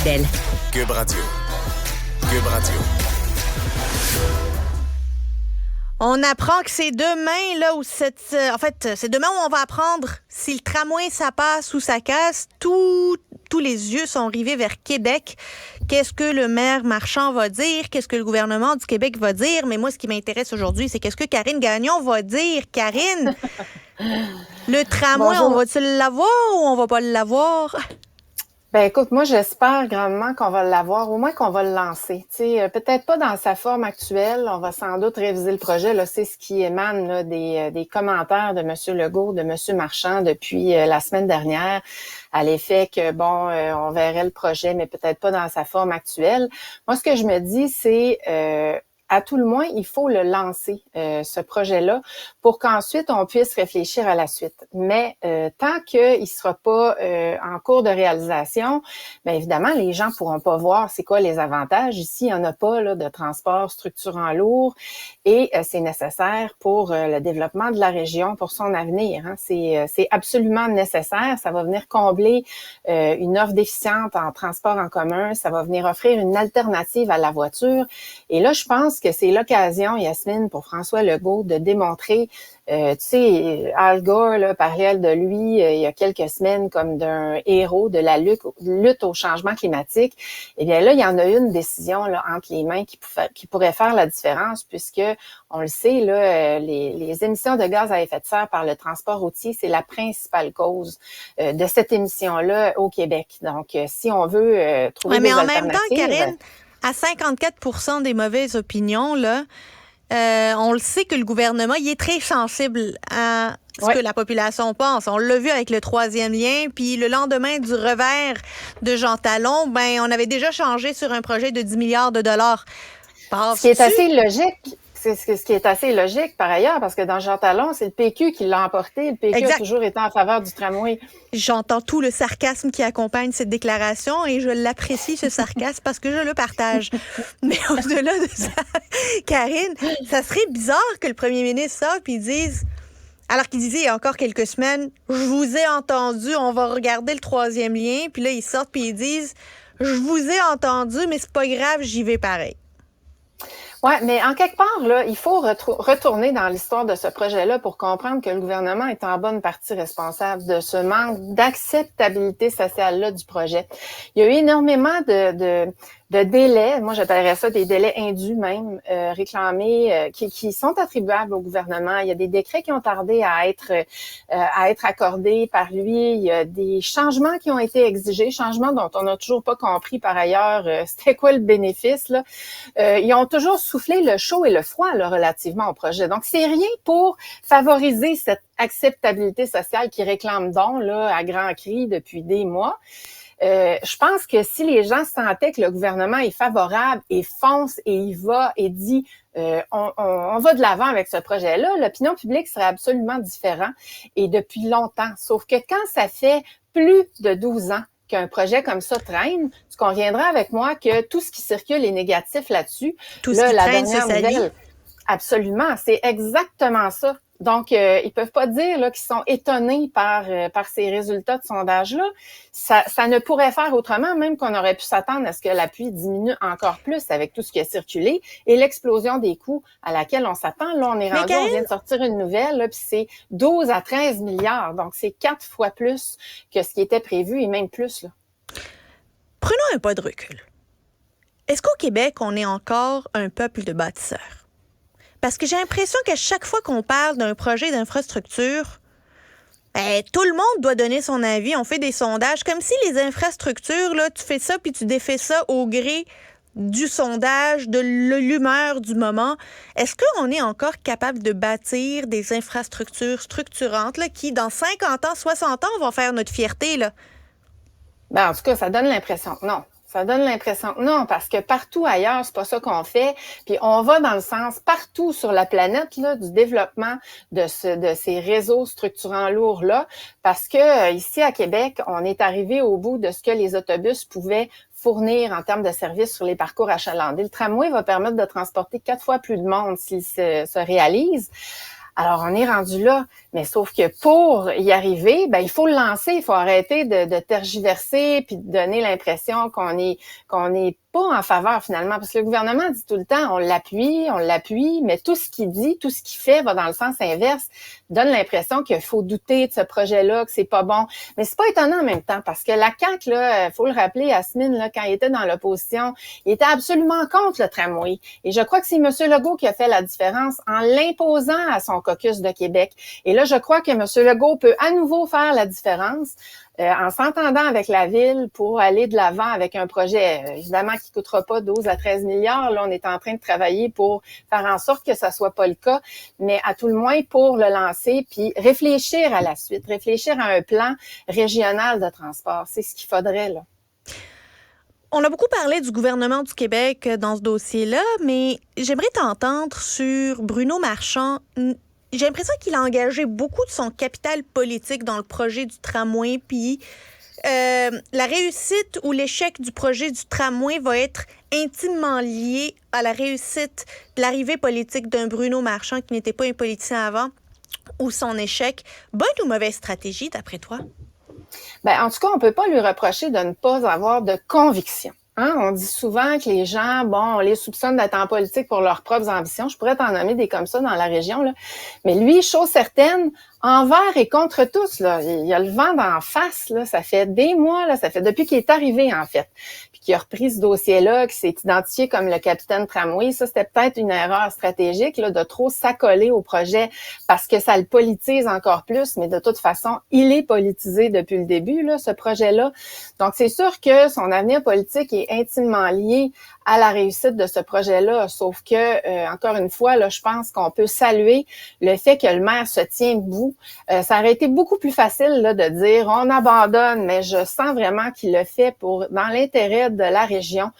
Pradel. Cube Radio. Cube Radio. On apprend que c'est demain, là, où c'est demain où on va apprendre si le tramway, ça passe ou ça casse. Tous les yeux sont rivés vers Québec. Qu'est-ce que le maire Marchand va dire? Qu'est-ce que le gouvernement du Québec va dire? Mais moi, ce qui m'intéresse aujourd'hui, c'est qu'est-ce que Karine Gagnon va dire? Karine, le tramway, Bonjour. on va-tu l'avoir ou on va pas l'avoir? Ben écoute, moi j'espère grandement qu'on va l'avoir, au moins qu'on va le lancer. Tu sais, peut-être pas dans sa forme actuelle, on va sans doute réviser le projet. Là, c'est ce qui émane là, des commentaires de M. Legault, de M. Marchand depuis la semaine dernière, à l'effet que on verrait le projet, mais peut-être pas dans sa forme actuelle. Moi, ce que je me dis, c'est à tout le moins, il faut le lancer, ce projet-là, pour qu'ensuite on puisse réfléchir à la suite. Mais tant qu'il ne sera pas en cours de réalisation, bien évidemment, les gens pourront pas voir c'est quoi les avantages. Ici, il n'y en a pas là, de transport structurant lourd et c'est nécessaire pour le développement de la région, pour son avenir. Hein. C'est absolument nécessaire. Ça va venir combler une offre déficiente en transport en commun. Ça va venir offrir une alternative à la voiture. Et là, je pense que c'est l'occasion, Yasmine, pour François Legault de démontrer, tu sais, Al Gore là, parlait de lui il y a quelques semaines comme d'un héros de la lutte au changement climatique. Eh bien là, il y en a une décision là, entre les mains qui pourrait faire la différence puisque, on le sait, là, les émissions de gaz à effet de serre par le transport routier, c'est la principale cause de cette émission-là au Québec. Donc, si on veut trouver des alternatives... Mais en même temps, Karine, à 54% des mauvaises opinions, là, on le sait que le gouvernement, il est très sensible à ce que la population pense. On l'a vu avec le troisième lien, puis le lendemain du revers de Jean Talon, ben on avait déjà changé sur un projet de 10 milliards de dollars. Ce qui est assez logique. C'est ce qui est assez logique par ailleurs, parce que dans Jean Talon, c'est le PQ qui l'a emporté. Le PQ a toujours été en faveur du tramway. J'entends tout le sarcasme qui accompagne cette déclaration et je l'apprécie, ce sarcasme, parce que je le partage. Mais au-delà de ça, Karine, ça serait bizarre que le premier ministre sorte et dise, alors qu'il disait il y a encore quelques semaines, je vous ai entendu, on va regarder le troisième lien, puis là, ils sortent puis ils disent, je vous ai entendu, mais c'est pas grave, j'y vais pareil. Ouais, mais en quelque part, là, il faut retourner dans l'histoire de ce projet-là pour comprendre que le gouvernement est en bonne partie responsable de ce manque d'acceptabilité sociale-là du projet. Il y a eu énormément de délais, moi j'appellerais ça des délais indus même, réclamés, qui sont attribuables au gouvernement. Il y a des décrets qui ont tardé à être accordés par lui. Il y a des changements qui ont été exigés, changements dont on n'a toujours pas compris par ailleurs c'était quoi le bénéfice. Là. Ils ont toujours soufflé le chaud et le froid là, relativement au projet. Donc c'est rien pour favoriser cette acceptabilité sociale qui réclame donc là, à grands cris depuis des mois. Je pense que si les gens sentaient que le gouvernement est favorable et fonce et y va et dit on va de l'avant avec ce projet-là, l'opinion publique serait absolument différent et depuis longtemps. Sauf que quand ça fait plus de 12 ans qu'un projet comme ça traîne, tu conviendras avec moi que tout ce qui circule est négatif là-dessus. Tout ce qui traîne, c'est salit. Absolument, c'est exactement ça. Donc, ils peuvent pas dire là qu'ils sont étonnés par ces résultats de sondage-là. Ça ne pourrait faire autrement, même qu'on aurait pu s'attendre à ce que l'appui diminue encore plus avec tout ce qui a circulé et l'explosion des coûts à laquelle on s'attend. Là, on est rendu, on vient de sortir une nouvelle, là, puis c'est 12 à 13 milliards. Donc, c'est 4 fois plus que ce qui était prévu et même plus. Là. Prenons un pas de recul. Est-ce qu'au Québec, on est encore un peuple de bâtisseurs? Parce que j'ai l'impression qu'à chaque fois qu'on parle d'un projet d'infrastructure, tout le monde doit donner son avis. On fait des sondages comme si les infrastructures, là, tu fais ça puis tu défais ça au gré du sondage, de l'humeur du moment. Est-ce qu'on est encore capable de bâtir des infrastructures structurantes là, qui, dans 50 ans, 60 ans, vont faire notre fierté? Là? Ben, en tout cas, ça donne l'impression que non. Ça donne l'impression que non, parce que partout ailleurs, c'est pas ça qu'on fait. Puis on va dans le sens partout sur la planète là du développement de ces réseaux structurants lourds là, parce que ici à Québec, on est arrivé au bout de ce que les autobus pouvaient fournir en termes de services sur les parcours achalandés. Le tramway va permettre de transporter 4 fois plus de monde s'il se réalise. Alors, on est rendu là, mais sauf que pour y arriver, ben il faut le lancer, il faut arrêter de tergiverser puis de donner l'impression qu'on est pas en faveur finalement, parce que le gouvernement dit tout le temps, on l'appuie, mais tout ce qu'il dit, tout ce qu'il fait va dans le sens inverse, donne l'impression qu'il faut douter de ce projet-là, que c'est pas bon. Mais c'est pas étonnant en même temps, parce que la CAQ, là, faut le rappeler, Yasmine, là, quand il était dans l'opposition, il était absolument contre le tramway. Et je crois que c'est M. Legault qui a fait la différence en l'imposant à son caucus de Québec. Et là, je crois que M. Legault peut à nouveau faire la différence. En s'entendant avec la ville pour aller de l'avant avec un projet, évidemment, qui coûtera pas 12 à 13 milliards. Là, on est en train de travailler pour faire en sorte que ça soit pas le cas, mais à tout le moins pour le lancer, puis réfléchir à la suite, réfléchir à un plan régional de transport. C'est ce qu'il faudrait, là. On a beaucoup parlé du gouvernement du Québec dans ce dossier-là, mais j'aimerais t'entendre sur Bruno Marchand. J'ai l'impression qu'il a engagé beaucoup de son capital politique dans le projet du tramway, puis la réussite ou l'échec du projet du tramway va être intimement lié à la réussite de l'arrivée politique d'un Bruno Marchand qui n'était pas un politicien avant, ou son échec. Bonne ou mauvaise stratégie, d'après toi? Ben, en tout cas, on peut pas lui reprocher de ne pas avoir de conviction. Hein? On dit souvent que les gens, bon, on les soupçonne d'être en politique pour leurs propres ambitions. Je pourrais t'en nommer des comme ça dans la région, là. Mais lui, chose certaine, envers et contre tous, là. Il y a le vent d'en face, là. Ça fait des mois, là. Ça fait depuis qu'il est arrivé, en fait. Puis qu'il a repris ce dossier-là, qui s'est identifié comme le capitaine tramway. Ça, c'était peut-être une erreur stratégique, là, de trop s'accoler au projet parce que ça le politise encore plus. Mais de toute façon, il est politisé depuis le début, là, ce projet-là. Donc, c'est sûr que son avenir politique est intimement lié à la réussite de ce projet-là. Sauf que, encore une fois, là, je pense qu'on peut saluer le fait que le maire se tient debout. Ça aurait été beaucoup plus facile là, de dire on abandonne, mais je sens vraiment qu'il le fait dans l'intérêt de la région.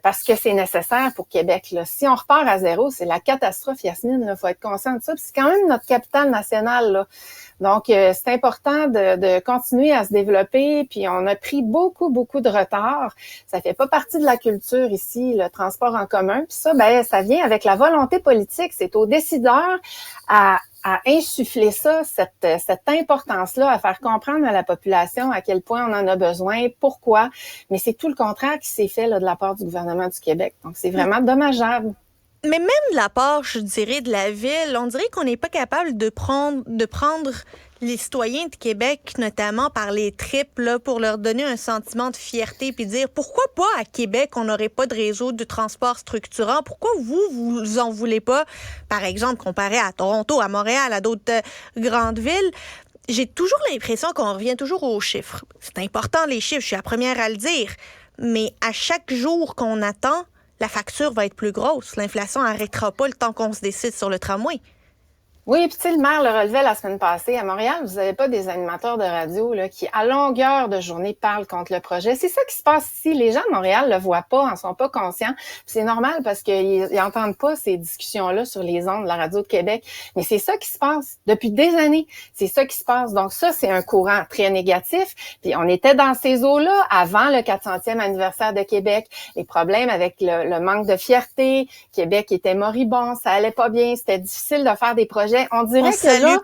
Parce que c'est nécessaire pour Québec. Là. Si on repart à zéro, c'est la catastrophe, Yasmine. Il faut être conscient de ça. Puis c'est quand même notre capitale nationale. Là. Donc, c'est important de continuer à se développer. Puis on a pris beaucoup de retard. Ça fait pas partie de la culture ici, le transport en commun. Puis ça, ben, ça vient avec la volonté politique. C'est aux décideurs à insuffler ça, cette importance-là, à faire comprendre à la population à quel point on en a besoin, pourquoi. Mais c'est tout le contraire qui s'est fait là, de la part du gouvernement du Québec. Donc, c'est vraiment dommageable. Mais même de la part, je dirais, de la ville, on dirait qu'on n'est pas capable de prendre les citoyens de Québec, notamment par les tripes, là, pour leur donner un sentiment de fierté puis dire pourquoi pas à Québec on n'aurait pas de réseau de transport structurant? Pourquoi vous en voulez pas, par exemple, comparé à Toronto, à Montréal, à d'autres grandes villes? J'ai toujours l'impression qu'on revient toujours aux chiffres. C'est important, les chiffres, je suis la première à le dire. Mais à chaque jour qu'on attend, la facture va être plus grosse. L'inflation n'arrêtera pas le temps qu'on se décide sur le tramway. Oui, puis tu sais, le maire le relevait la semaine passée. À Montréal, vous n'avez pas des animateurs de radio là, qui, à longueur de journée, parlent contre le projet. C'est ça qui se passe ici. Les gens de Montréal le voient pas, en sont pas conscients. Puis c'est normal parce qu'ils n'entendent pas ces discussions-là sur les ondes de la radio de Québec. Mais c'est ça qui se passe depuis des années. C'est ça qui se passe. Donc ça, c'est un courant très négatif. Puis on était dans ces eaux-là avant le 400e anniversaire de Québec. Les problèmes avec le manque de fierté. Québec était moribond, ça allait pas bien. C'était difficile de faire des projets. On dirait que là,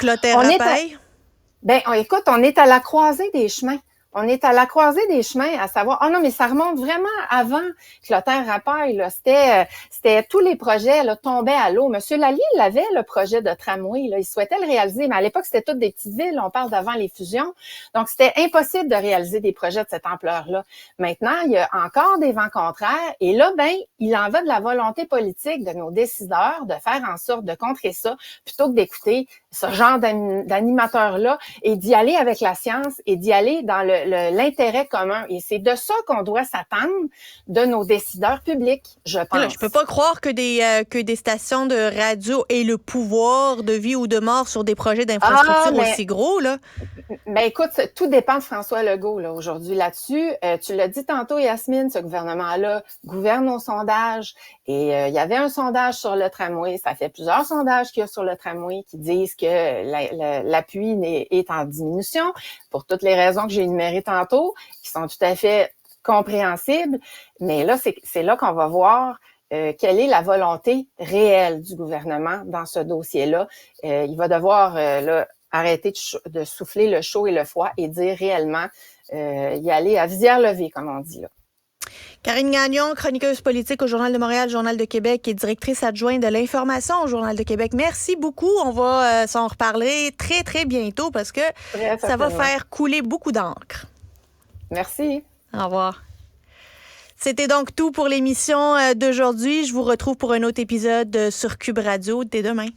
écoute, on est à la croisée des chemins. On est à la croisée des chemins à savoir, ah non, mais ça remonte vraiment avant Clotaire Rapaille, là. C'était tous les projets, là, tombaient à l'eau. Monsieur Lallier, il avait le projet de tramway, là. Il souhaitait le réaliser, mais à l'époque, c'était toutes des petites villes. On parle d'avant les fusions. Donc, c'était impossible de réaliser des projets de cette ampleur-là. Maintenant, il y a encore des vents contraires. Et là, ben, il en va de la volonté politique de nos décideurs de faire en sorte de contrer ça plutôt que d'écouter ce genre d'animateur-là et d'y aller avec la science et d'y aller dans l'intérêt commun. Et c'est de ça qu'on doit s'attendre de nos décideurs publics, je pense. Là, je peux pas croire que des stations de radio aient le pouvoir de vie ou de mort sur des projets d'infrastructure aussi gros, là. Ben écoute, tout dépend de François Legault là aujourd'hui là-dessus. Tu l'as dit tantôt, Yasmine, ce gouvernement-là gouverne au sondage. Et il y avait un sondage sur le tramway. Ça fait plusieurs sondages qu'il y a sur le tramway qui disent que l'appui est en diminution pour toutes les raisons que j'ai énumérées tantôt, qui sont tout à fait compréhensibles. Mais là, c'est là qu'on va voir quelle est la volonté réelle du gouvernement dans ce dossier-là. Il va devoir là, arrêter de souffler le chaud et le froid et dire réellement y aller à visière levée, comme on dit là. Karine Gagnon, chroniqueuse politique au Journal de Montréal, Journal de Québec et directrice adjointe de l'information au Journal de Québec. Merci beaucoup. On va s'en reparler très, très bientôt parce que ça va faire couler beaucoup d'encre. Merci. Au revoir. C'était donc tout pour l'émission d'aujourd'hui. Je vous retrouve pour un autre épisode sur Cube Radio dès demain.